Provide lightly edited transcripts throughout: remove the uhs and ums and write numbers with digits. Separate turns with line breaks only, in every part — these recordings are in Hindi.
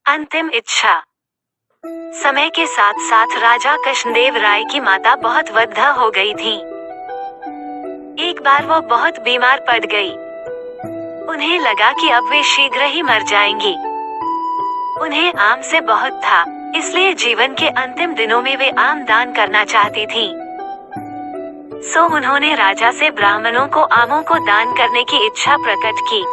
अंतिम इच्छा। समय के साथ साथ राजा कृष्णदेव राय की माता बहुत वृद्ध हो गई थी। एक बार वो बहुत बीमार पड़ गई। उन्हें लगा कि अब वे शीघ्र ही मर जाएंगी। उन्हें आम से बहुत था, इसलिए जीवन के अंतिम दिनों में वे आम दान करना चाहती थी। सो उन्होंने राजा से ब्राह्मणों को आमों को दान करने की इच्छा प्रकट की।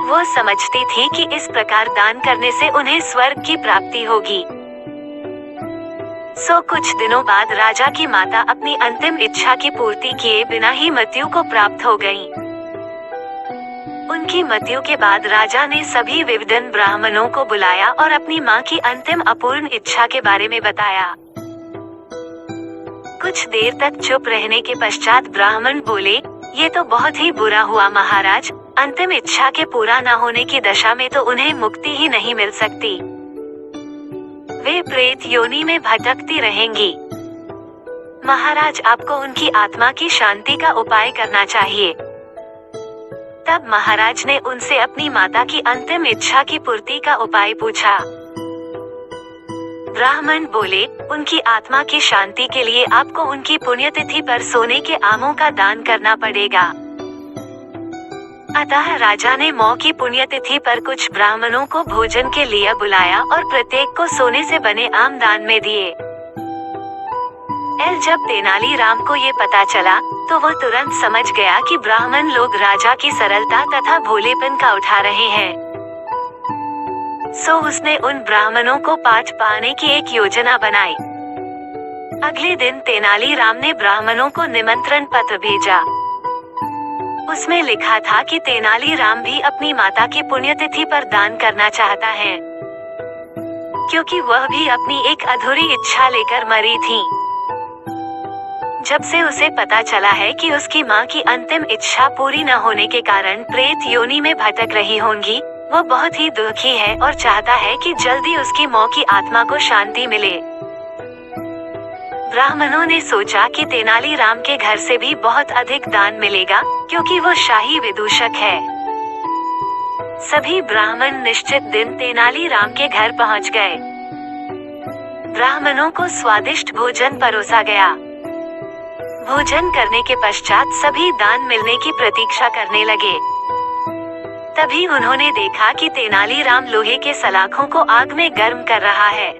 वो समझती थी कि इस प्रकार दान करने से उन्हें स्वर्ग की प्राप्ति होगी। सो कुछ दिनों बाद राजा की माता अपनी अंतिम इच्छा की पूर्ति किए बिना ही मृत्यु को प्राप्त हो गयीं। उनकी मृत्यु के बाद राजा ने सभी विद्वान ब्राह्मणों को बुलाया और अपनी मां की अंतिम अपूर्ण इच्छा के बारे में बताया। कुछ देर तक चुप रहने के पश्चात ब्राह्मण बोले, ये तो बहुत ही बुरा हुआ महाराज, अंतिम इच्छा के पूरा न होने की दशा में तो उन्हें मुक्ति ही नहीं मिल सकती। वे प्रेत योनि में भटकती रहेंगी। महाराज, आपको उनकी आत्मा की शांति का उपाय करना चाहिए। तब महाराज ने उनसे अपनी माता की अंतिम इच्छा की पूर्ति का उपाय पूछा। ब्राह्मण बोले, उनकी आत्मा की शांति के लिए आपको उनकी पुण्यतिथि पर सोने के आमों का दान करना पड़ेगा। अतः राजा ने मौ की पुण्यतिथि पर कुछ ब्राह्मणों को भोजन के लिए बुलाया और प्रत्येक को सोने से बने आम दान में दिए। जब तेनालीराम को ये पता चला तो वह तुरंत समझ गया कि ब्राह्मण लोग राजा की सरलता तथा भोलेपन का उठा रहे हैं। सो उसने उन ब्राह्मणों को पाठ पाने की एक योजना बनाई। अगले दिन तेनालीराम ने ब्राह्मणों को निमंत्रण पत्र भेजा। उसमें लिखा था कि तेनालीराम भी अपनी माता की पुण्यतिथि पर दान करना चाहता है, क्योंकि वह भी अपनी एक अधूरी इच्छा लेकर मरी थी। जब से उसे पता चला है कि उसकी मां की अंतिम इच्छा पूरी न होने के कारण प्रेत योनि में भटक रही होंगी, वो बहुत ही दुखी है और चाहता है कि जल्दी उसकी मौ की आत्मा को शांति मिले। ब्राह्मणों ने सोचा कि तेनालीराम के घर से भी बहुत अधिक दान मिलेगा, क्योंकि वो शाही विदूषक है। सभी ब्राह्मण निश्चित दिन तेनालीराम के घर पहुंच गए। ब्राह्मणों को स्वादिष्ट भोजन परोसा गया। भोजन करने के पश्चात सभी दान मिलने की प्रतीक्षा करने लगे। तभी उन्होंने देखा कि तेनालीराम लोहे के सलाखों को आग में गर्म कर रहा है।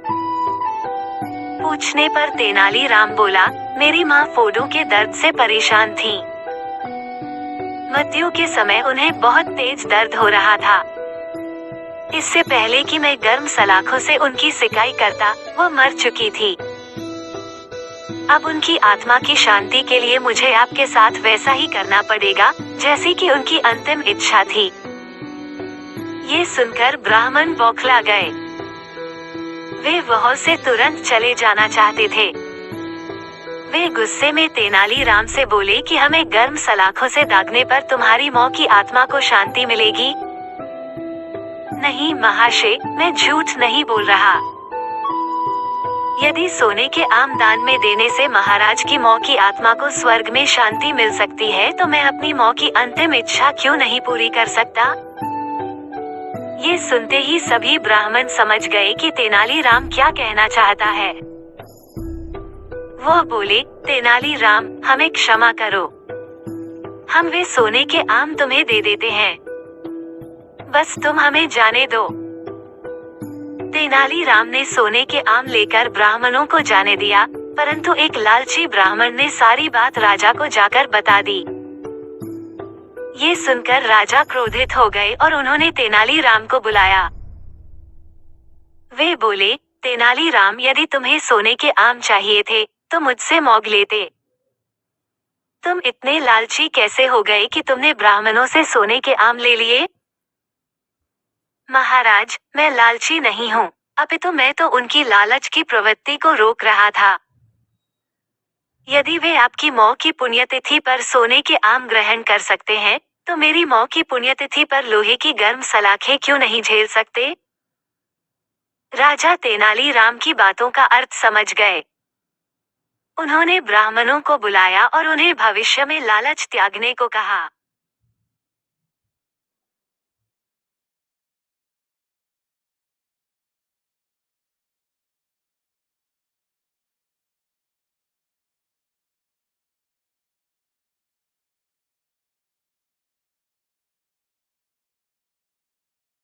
पूछने पर तेनालीराम बोला, मेरी माँ फोड़ों के दर्द से परेशान थी। मृत्यु के समय उन्हें बहुत तेज दर्द हो रहा था। इससे पहले कि मैं गर्म सलाखों से उनकी सिकाई करता, वो मर चुकी थी। अब उनकी आत्मा की शांति के लिए मुझे आपके साथ वैसा ही करना पड़ेगा जैसी कि उनकी अंतिम इच्छा थी। ये सुनकर ब्राह्मण बौखला गए। वे वहां से तुरंत चले जाना चाहते थे। वे गुस्से में तेनालीराम से बोले कि हमें गर्म सलाखों से दागने पर तुम्हारी मौ की आत्मा को शांति मिलेगी। नहीं महाशय, मैं झूठ नहीं बोल रहा। यदि सोने के आम दान में देने से महाराज की मौ की आत्मा को स्वर्ग में शांति मिल सकती है, तो मैं अपनी मौ की अंतिम इच्छा क्यों नहीं पूरी कर सकता? ये सुनते ही सभी ब्राह्मण समझ गए कि तेनालीराम क्या कहना चाहता है। वो बोले, तेनालीराम, हमें क्षमा करो। हम वे सोने के आम तुम्हें दे देते हैं, बस तुम हमें जाने दो। तेनालीराम ने सोने के आम लेकर ब्राह्मणों को जाने दिया, परंतु एक लालची ब्राह्मण ने सारी बात राजा को जाकर बता दी। ये सुनकर राजा क्रोधित हो गए और उन्होंने तेनालीराम को बुलाया। वे बोले, तेनालीराम, यदि तुम्हें सोने के आम चाहिए थे तो मुझसे मांग लेते। तुम इतने लालची कैसे हो गए कि तुमने ब्राह्मणों से सोने के आम ले लिए? महाराज, मैं लालची नहीं हूँ, अपितु मैं तो उनकी लालच की प्रवृत्ति को रोक रहा था। यदि वे आपकी मौ की पुण्यतिथि पर सोने के आम ग्रहण कर सकते हैं, तो मेरी मौ की पुण्यतिथि पर लोहे की गर्म सलाखें क्यों नहीं झेल सकते? राजा तेनालीराम की बातों का अर्थ समझ गए। उन्होंने ब्राह्मणों को बुलाया और उन्हें भविष्य में लालच त्यागने को कहा।